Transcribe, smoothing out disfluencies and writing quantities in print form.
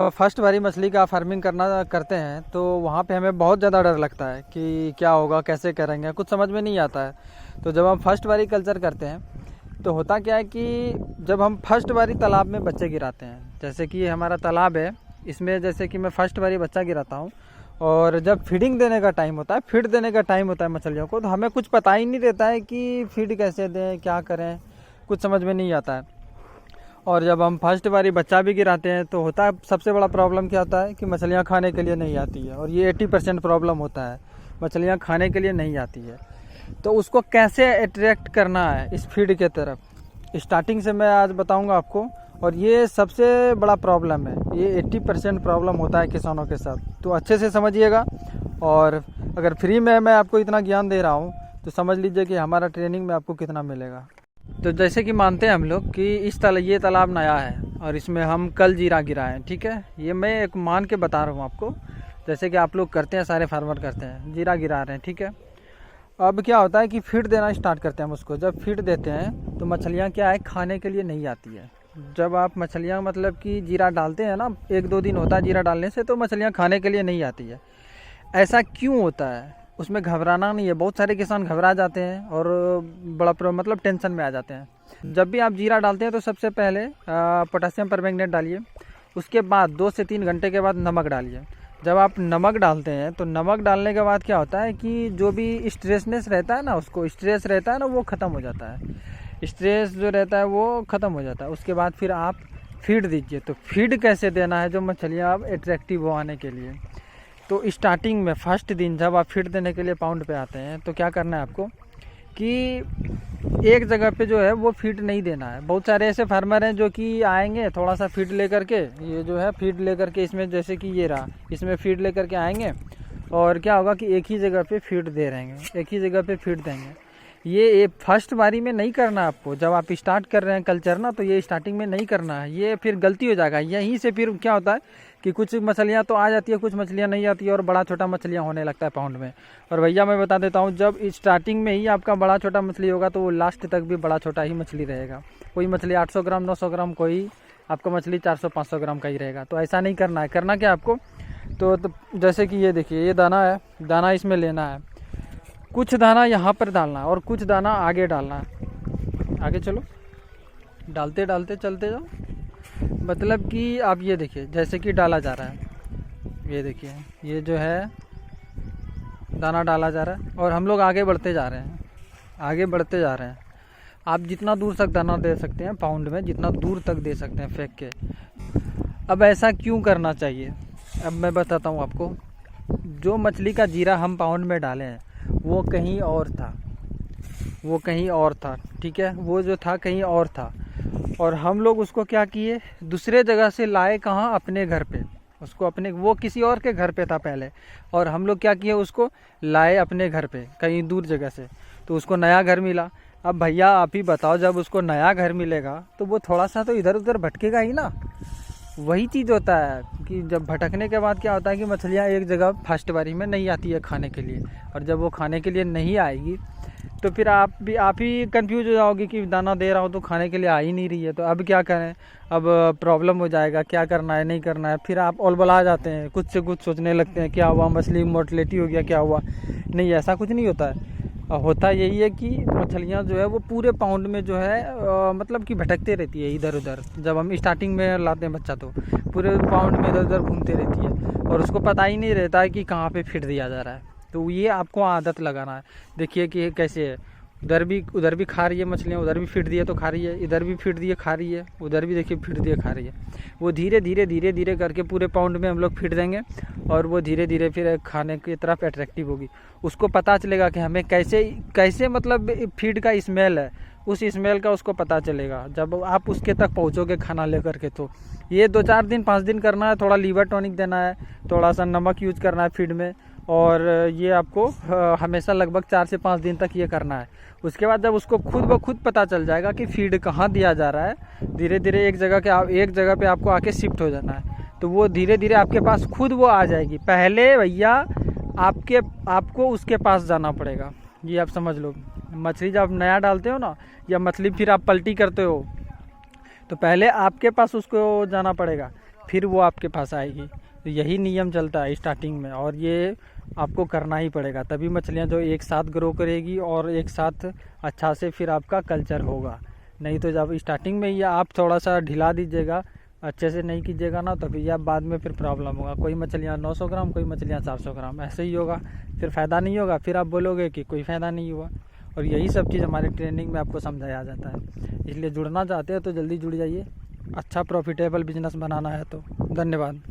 First बारी मछली का फार्मिंग करना करते हैं तो वहाँ पे हमें बहुत ज़्यादा डर लगता है कि क्या होगा, कैसे करेंगे, कुछ समझ में नहीं आता है। तो जब हम फर्स्ट बारी कल्चर करते हैं तो होता क्या है कि जब हम फर्स्ट बारी तालाब में बच्चे गिराते हैं, जैसे कि हमारा तालाब है, इसमें जैसे कि मैं फर्स्ट बारी बच्चा गिराता हूँ और जब फीडिंग देने का टाइम होता है, फीड देने का टाइम होता है मछलियों को, तो हमें कुछ पता ही नहीं रहता है कि फीड कैसे दें, क्या करें, कुछ समझ में नहीं आता है। और जब हम फर्स्ट बारी बच्चा भी गिराते हैं तो होता है, सबसे बड़ा प्रॉब्लम क्या होता है कि मछलियाँ खाने के लिए नहीं आती है, और ये 80% प्रॉब्लम होता है, मछलियाँ खाने के लिए नहीं आती है। तो उसको कैसे अट्रैक्ट करना है इस फीड के तरफ, स्टार्टिंग से मैं आज बताऊंगा आपको। और ये सबसे बड़ा प्रॉब्लम है, ये 80% प्रॉब्लम होता है किसानों के साथ, तो अच्छे से समझिएगा। और अगर फ्री में मैं आपको इतना ज्ञान दे रहा हूँ तो समझ लीजिए कि हमारा ट्रेनिंग में आपको कितना मिलेगा। तो जैसे कि मानते हैं हम लोग कि ये तालाब नया है और इसमें हम कल जीरा गिराएं, ठीक है। ये मैं एक मान के बता रहा हूँ आपको, जैसे कि आप लोग करते हैं, सारे फार्मर करते हैं, जीरा गिरा रहे हैं, ठीक है। अब क्या होता है कि फीड देना स्टार्ट करते हैं हम उसको। जब फीड देते हैं तो मछलियाँ क्या है, खाने के लिए नहीं आती है। जब आप मछलियाँ मतलब कि जीरा डालते हैं ना, 1-2 दिन होता है जीरा डालने से, तो मछलियाँ खाने के लिए नहीं आती है। ऐसा क्यों होता है, उसमें घबराना नहीं है। बहुत सारे किसान घबरा जाते हैं और मतलब टेंशन में आ जाते हैं। जब भी आप जीरा डालते हैं तो सबसे पहले पोटासियम परमैंगनेट डालिए, उसके बाद 2 से 3 घंटे के बाद नमक डालिए। जब आप नमक डालते हैं तो नमक डालने के बाद क्या होता है कि जो भी स्ट्रेसनेस रहता है ना, उसको स्ट्रेस रहता है ना, वो ख़त्म हो जाता है। स्ट्रेस जो रहता है वो ख़त्म हो जाता है। उसके बाद फिर आप फीड दीजिए। तो फीड कैसे देना है जो मछलियाँ आप अट्रैक्टिव हो आने के लिए, तो स्टार्टिंग में फर्स्ट दिन जब आप फीड देने के लिए पाउंड पे आते हैं तो क्या करना है आपको कि एक जगह पे जो है वो फीड नहीं देना है। बहुत सारे ऐसे फार्मर हैं जो कि आएंगे थोड़ा सा फीड लेकर के, ये जो है फीड लेकर के, इसमें जैसे कि ये रहा, इसमें फीड लेकर के आएंगे और क्या होगा कि एक ही जगह पे फीड दे रहेंगे, एक ही जगह पे फीड देंगे। ये फर्स्ट बारी में नहीं करना है आपको। जब आप स्टार्ट कर रहे हैं कल्चर ना, तो ये स्टार्टिंग में नहीं करना है, ये फिर गलती हो जाएगा। यहीं से फिर क्या होता है कि कुछ मछलियाँ तो आ जाती है, कुछ मछलियाँ नहीं आती है और बड़ा छोटा मछलियाँ होने लगता है पाउंड में। और भैया मैं बता देता हूँ, जब स्टार्टिंग में ही आपका बड़ा छोटा मछली होगा तो वो लास्ट तक भी बड़ा छोटा ही मछली रहेगा। कोई मछली 800 ग्राम 900 ग्राम, कोई आपका मछली 400-500 ग्राम का ही रहेगा। तो ऐसा नहीं करना है। करना क्या आपको, तो जैसे कि ये देखिए, ये दाना है, दाना इसमें लेना है, कुछ दाना यहाँ पर डालना है और कुछ दाना आगे डालना है। आगे चलो, डालते डालते चलते जाओ। मतलब कि आप ये देखिए, जैसे कि डाला जा रहा है, ये देखिए, ये जो है दाना डाला जा रहा है और हम लोग आगे बढ़ते जा रहे हैं, आगे बढ़ते जा रहे हैं। आप जितना दूर तक दाना दे सकते हैं पाउंड में, जितना दूर तक दे सकते हैं फेंक के। अब ऐसा क्यों करना चाहिए, अब मैं बताता हूँ आपको। जो मछली का जीरा हम पाउंड में डाले हैं वो कहीं और था, वो कहीं और था, ठीक है। वो जो था कहीं और था और हम लोग उसको क्या किए, दूसरे जगह से लाए, कहाँ, अपने घर पे। उसको अपने, वो किसी और के घर पे था पहले, और हम लोग क्या किए, उसको लाए अपने घर पे कहीं दूर जगह से, तो उसको नया घर मिला। अब भैया आप ही बताओ, जब उसको नया घर मिलेगा तो वो थोड़ा सा तो इधर उधर भटकेगा ही ना। वही चीज़ होता है कि जब भटकने के बाद क्या होता है कि मछलियाँ एक जगह फर्स्ट बारी में नहीं आती है खाने के लिए, और जब वो खाने के लिए नहीं आएगी तो फिर आप ही कंफ्यूज हो जाओगे कि दाना दे रहा हूँ तो खाने के लिए आ ही नहीं रही है, तो अब क्या करें, अब प्रॉब्लम हो जाएगा, क्या करना है, नहीं करना है। फिर आप ओलबला जाते हैं, कुछ से कुछ सोचने लगते हैं, क्या हुआ, मछली मोर्टलिटी हो गया, क्या हुआ। नहीं, ऐसा कुछ नहीं होता है। होता यही है कि मछलियाँ जो है वो पूरे पाउंड में जो है मतलब कि भटकते रहती है इधर उधर। जब हम स्टार्टिंग में लाते हैं बच्चा तो पूरे पाउंड में इधर उधर घूमते रहती है और उसको पता ही नहीं रहता है कि कहाँ पे फीड दिया जा रहा है। तो ये आपको आदत लगाना है। देखिए कि कैसे है, उधर भी खा रही है मछलियाँ, उधर भी फीड दिए तो खा रही है, इधर भी फीड दिए खा रही है, उधर भी देखिए फीड दिए खा रही है। वो धीरे धीरे करके पूरे पाउंड में हम लोग फीड देंगे और वो धीरे धीरे फिर खाने की तरफ अट्रैक्टिव होगी। उसको पता चलेगा कि हमें कैसे कैसे मतलब फीड का स्मेल है, उस स्मेल का उसको पता चलेगा जब आप उसके तक पहुँचोगे खाना लेकर के। तो ये 2-4 दिन 5 दिन करना है। थोड़ा लीवर टॉनिक देना है, थोड़ा सा नमक यूज करना है फीड में, और ये आपको हमेशा लगभग 4 से 5 दिन तक ये करना है। उसके बाद जब उसको खुद ब खुद पता चल जाएगा कि फीड कहाँ दिया जा रहा है, धीरे धीरे एक जगह पे आपको आके शिफ्ट हो जाना है। तो वो धीरे धीरे आपके पास खुद वो आ जाएगी। पहले भैया आपको उसके पास जाना पड़ेगा, ये आप समझ लो। मछली जब नया डालते हो ना, या मछली फिर आप पलटी करते हो, तो पहले आपके पास उसको जाना पड़ेगा फिर वो आपके पास आएगी। तो यही नियम चलता है स्टार्टिंग में, और ये आपको करना ही पड़ेगा, तभी मछलियाँ जो एक साथ ग्रो करेगी और एक साथ अच्छा से फिर आपका कल्चर होगा। नहीं तो जब स्टार्टिंग में ही आप थोड़ा सा ढिला दीजिएगा, अच्छे से नहीं कीजिएगा ना, तो भैया बाद में फिर प्रॉब्लम होगा। कोई मछलियाँ 900 ग्राम, कोई मछलियाँ 400 ग्राम, ऐसे ही होगा, फिर फ़ायदा नहीं होगा, फिर आप बोलोगे कि कोई फ़ायदा नहीं हुआ। और यही सब चीज़ हमारी ट्रेनिंग में आपको समझाया जाता है। इसलिए जुड़ना चाहते हैं तो जल्दी जुड़ जाइए, अच्छा प्रॉफिटेबल बिजनेस बनाना है तो। धन्यवाद।